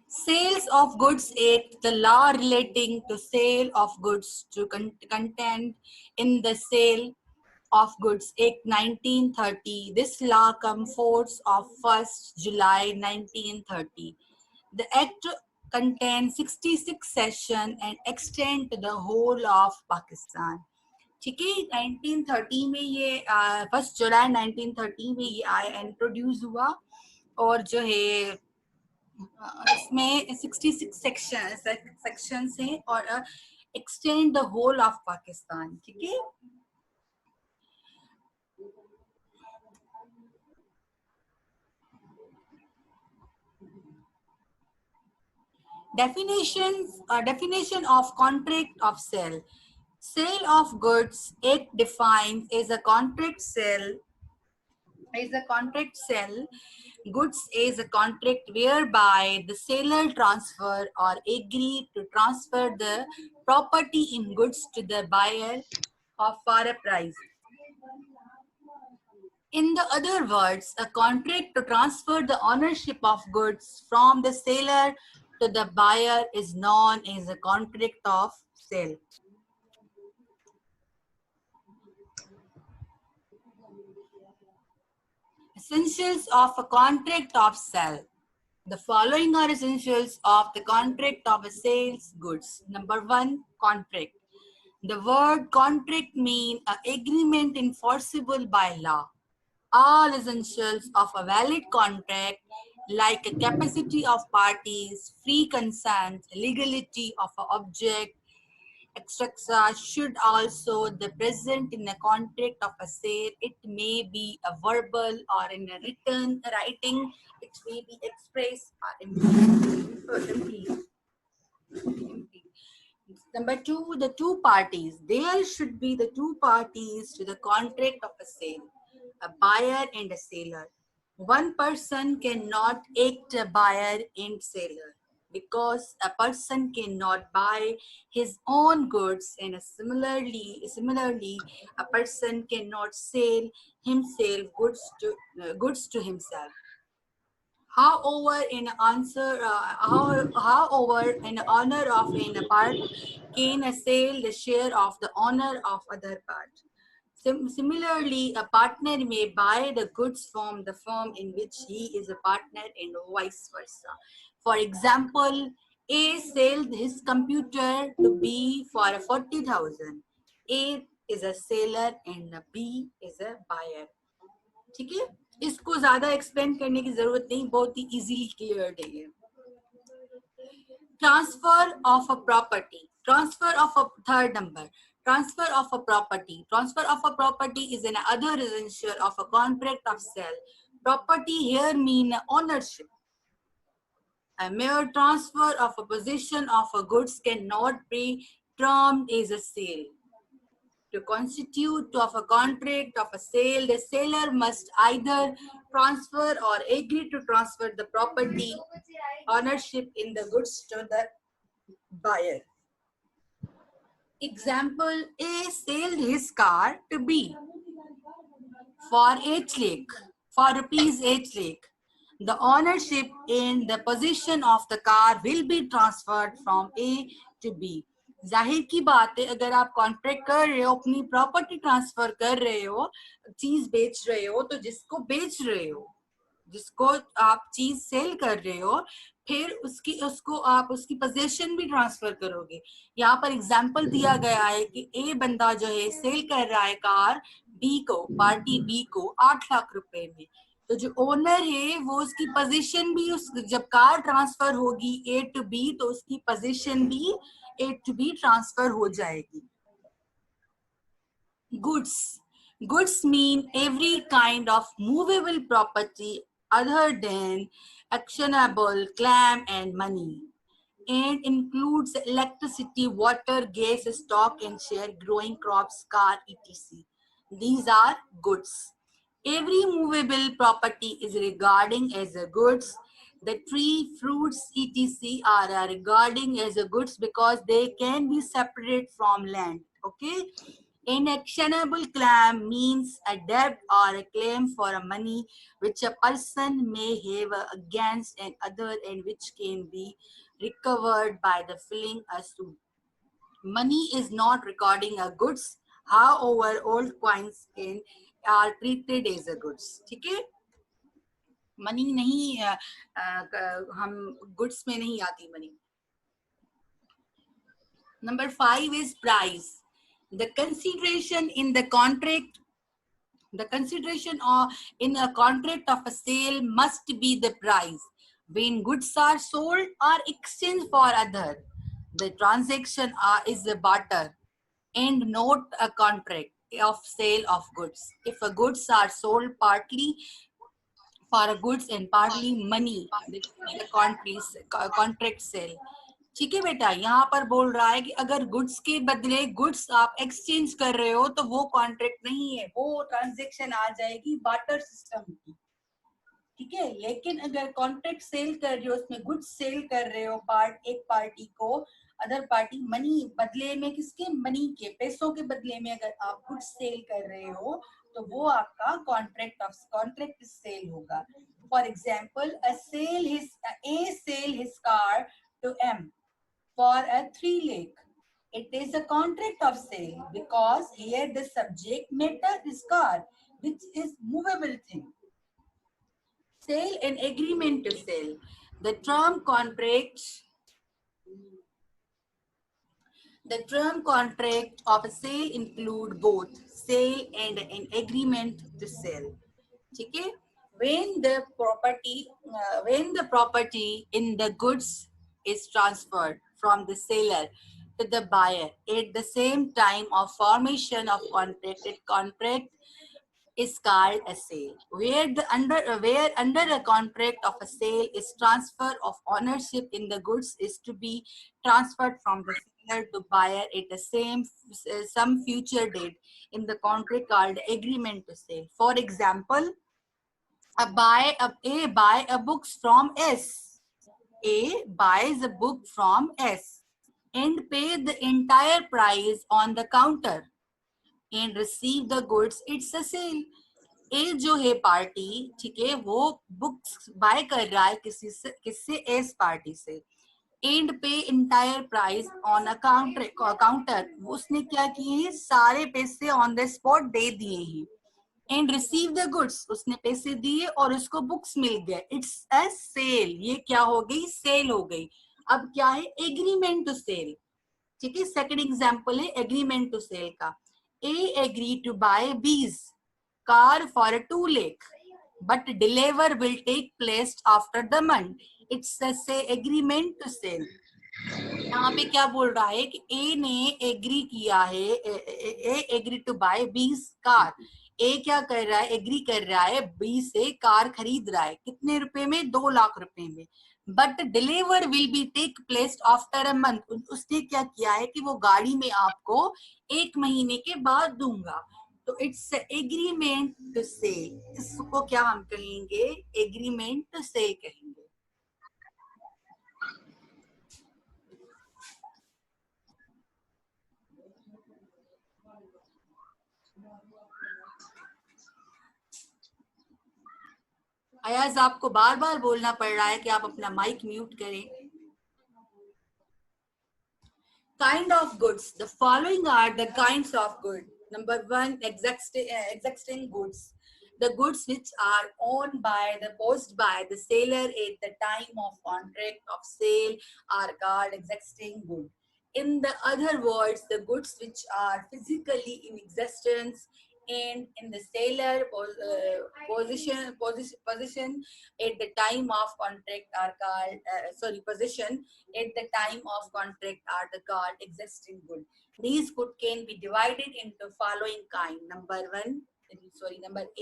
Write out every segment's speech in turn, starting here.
Sales of Goods Act, the law relating to sale of goods to content in the sale of Goods Act 1930. This law comes force of 1st July 1930. The act contains 66 sections and extend to the whole of Pakistan. ठीक है 1930 में ये 1 जुलाई 1930 में ये आया introduce हुआ और जो है इसमें 66 सेक्शन हैं और extend the whole of Pakistan ठीक है definition of contract of sale of goods it defines as a contract sale goods is a contract whereby the seller transfer or agree to transfer the property in goods to the buyer of for a price. In the other words, a contract to transfer the ownership of goods from the seller to the buyer is known as a contract of sale. Essentials of a contract of sale. The following are essentials of the contract of a sales goods. Number 1, contract. The word contract means an agreement enforceable by law. All essentials of a valid contract like a capacity of parties, free consent, legality of an object, etc. should also be present in a contract of a sale. It may be a verbal or in a writing. It may be expressed or implied. Number 2, the two parties. There should be the two parties to the contract of a sale, a buyer and a seller. One person cannot act a buyer and seller because a person cannot buy his own goods, and similarly a person cannot sell himself goods to himself. However, in honor of an part can sell the share of the honor of other part. Similarly, a partner may buy the goods from the firm in which he is a partner and vice versa. For example, A sold his computer to B for 40,000. A is a seller and B is a buyer. ठीक है इसको ज्यादा explain करने की जरूरत नहीं बहुत ही easily clear है ये transfer of a property transfer of a third number transfer of a property is an other essential of a contract of sale. Property here mean ownership. A mere transfer of a possession of a goods cannot be termed as a sale. To constitute of a contract of a sale, the seller must either transfer or agree to transfer the property ownership in the goods to the buyer. Example, A sold his car to B for 8 lakh, for rupees 8 lakh. The ownership and the possession of the car will be transferred from A to B. जाहिर की बात है अगर आप contract कर रहे हो अपनी प्रॉपर्टी ट्रांसफर कर रहे हो चीज बेच रहे हो तो जिसको बेच रहे हो जिसको आप चीज सेल कर रहे हो फिर उसको आप उसकी पोजीशन भी ट्रांसफर करोगे यहाँ पर एग्जांपल दिया गया है कि ए बंदा जो है सेल कर रहा है कार बी को पार्टी बी को 8 लाख रुपए में तो जो ओनर है वो उसकी पोजीशन भी उस जब कार ट्रांसफर होगी ए टू बी तो उसकी पोजीशन भी ए टू बी ट्रांसफर हो जाएगी Goods mean every kind of movable property other than actionable claim and money and includes electricity, water, gas, stock and share, growing crops, car, etc. These are goods. Every movable property is regarding as a goods. The tree, fruits, etc. are regarding as a goods because they can be separated from land. Okay. An actionable claim means a debt or a claim for a money which a person may have against another and which can be recovered by the filing a suit. Money is not recording a goods. However, old coins can are treated as a goods. ठीक है, money नहीं हम goods में नहीं आती money. Number 5 is price. The consideration in the contract, the consideration in a contract of a sale must be the price when goods are sold or exchanged for other. The transaction is a barter and not a contract of sale of goods. If a goods are sold partly for goods and partly money, the contract sale. ठीक है बेटा, यहाँ पर बोल रहा है कि अगर गुड्स के बदले गुड्स आप एक्सचेंज कर रहे हो तो वो कॉन्ट्रैक्ट नहीं है, वो ट्रांजैक्शन आ जाएगी बार्टर सिस्टम की. ठीक है, लेकिन अगर कॉन्ट्रैक्ट सेल कर रहे हो, उसमें गुड्स सेल कर रहे हो एक पार्टी को, अदर पार्टी मनी बदले में, किसके, मनी के, पैसों के बदले में अगर आप गुड्स सेल कर रहे हो तो वो आपका कॉन्ट्रैक्ट सेल होगा. For example, A sell his car to M for a 3 lakh. It is a contract of sale because here the subject matter is car, which is movable thing. Sale and agreement to sell. The term contract of a sale include both sale and an agreement to sell. ठीक है, when the property in the goods is transferred from the seller to the buyer at the same time of formation of contract is called a sale. Where under a contract of a sale is transfer of ownership in the goods is to be transferred from the seller to buyer at the some future date in the contract called agreement to sale. For example, A buy a books from S. A buys a book from S and pay the entire price on the counter and receive the goods. It's a sale. ए जो है party, ठीक है, वो books bye कर रहा है किससे, S party से, एंड पे entire price on a counter. उसने क्या किए हैं, सारे पैसे ऑन द स्पॉट दे दिए हैं. एंड रिसीव द गुड्स, उसने पैसे दिए और उसको बुक्स मिल गए. It's a sale. ये क्या हो गई, सेल हो गई. अब क्या है, एग्रीमेंट टू सेल. ठीक है, सेकंड एग्जांपल है एग्रीमेंट टू सेल का. A agree to buy B's car for 2 lakh but deliver will take place after the month. It's a say agreement to sell. यहाँ पे क्या बोल रहा है कि ए ने एग्री किया है, ए एग्री टू बाय बीस कार. ए क्या कर रहा है, एग्री कर रहा है बी से कार खरीद रहा है. कितने रुपए में, 2 लाख रुपए में. But deliver will be take place after a month. उसने क्या किया है कि वो गाड़ी में आपको 1 महीने के बाद दूंगा. तो इट्स एग्रीमेंट टू सेल. इसको क्या हम कहेंगे, एग्रीमेंट टू सेल कहेंगे. अयाज, आपको बार बार बोलना पड़ रहा है कि आप अपना माइक म्यूट करें. Kind of goods. The following are the kinds of goods. Number 1, existing goods. The goods which are owned by posed by the seller at the time of contract of sale are called existing goods. In the other words, the goods which are physically in existence and in the seller position at the time of contract are called position at the time of contract are the called existing good. These good can be divided into following kind. Number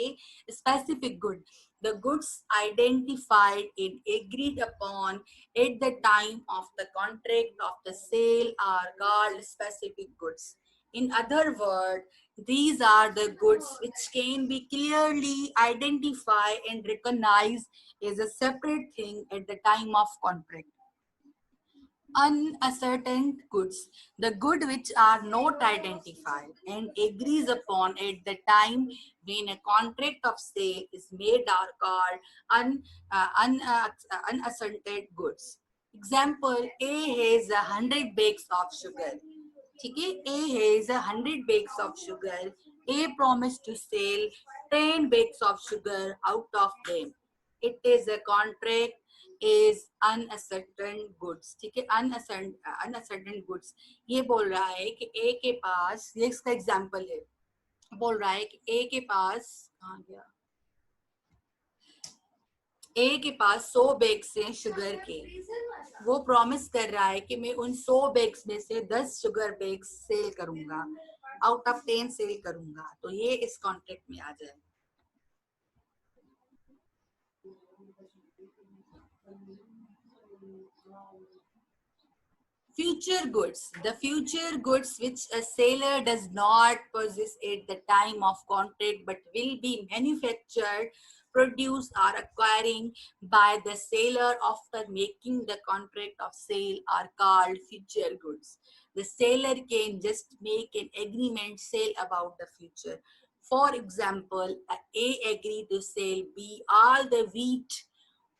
A, specific good. The goods identified and agreed upon at the time of the contract of the sale are called specific goods. In other words, these are the goods which can be clearly identified and recognized as a separate thing at the time of contract. unascertain goods, the good which are not identified, and agrees upon at the time when a contract of sale is made are called unascertain goods. Example: A has 100 bags of sugar. ठीक है, A has 100 bags of sugar. A promised to sell 10 bags of sugar out of them. It is a contract is uncertain goods. ठीक है, uncertain goods ये बोल रहा है कि ए के पास, ये इसका एग्जाम्पल है, बोल रहा है कि ए के पास, कहाँ गया, ए के पास 100 बैग्स हैं शुगर के. वो प्रॉमिस कर रहा है कि मैं उन 100 बैग्स में से 10 शुगर बैग्स सेल करूंगा, आउट ऑफ 10 सेल करूंगा. तो ये इस कॉन्ट्रैक्ट में आ जाए. Future goods. The future goods which a seller does not possess at the time of contract but will be manufactured, produced or acquiring by the seller after making the contract of sale are called future goods. The seller can just make an agreement sale about the future. For example, A agreed to sell B all the wheat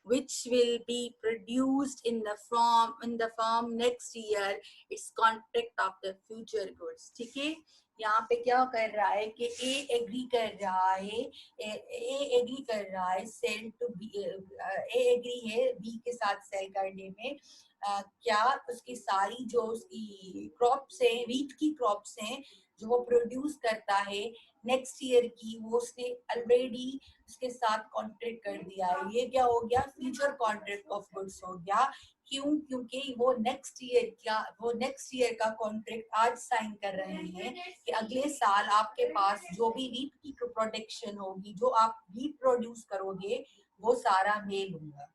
which will be produced in the farm next year. It's contract of the future goods. ठीक है, यहाँ पे क्या कर रहा है कि ए agree कर रहा है, ए एग्री कर रहा है sale to B, A agree है बी के साथ सेल करने में. क्या उसकी सारी जो उसकी क्रॉप्स हैं, वीट की क्रॉप्स हैं जो वो प्रोड्यूस करता है नेक्स्ट ईयर की, वो उसने ऑलरेडी उसके साथ कॉन्ट्रैक्ट कर दिया है. ये क्या हो गया, फ्यूचर कॉन्ट्रैक्ट ऑफ गुड्स हो गया. क्यों? क्योंकि वो नेक्स्ट ईयर का कॉन्ट्रैक्ट आज साइन कर रहे हैं कि अगले साल आपके पास जो भी वीट की प्रोडक्शन होगी, जो आप वीट प्रोड्यूस करोगे, वो सारा मैं लूंगा.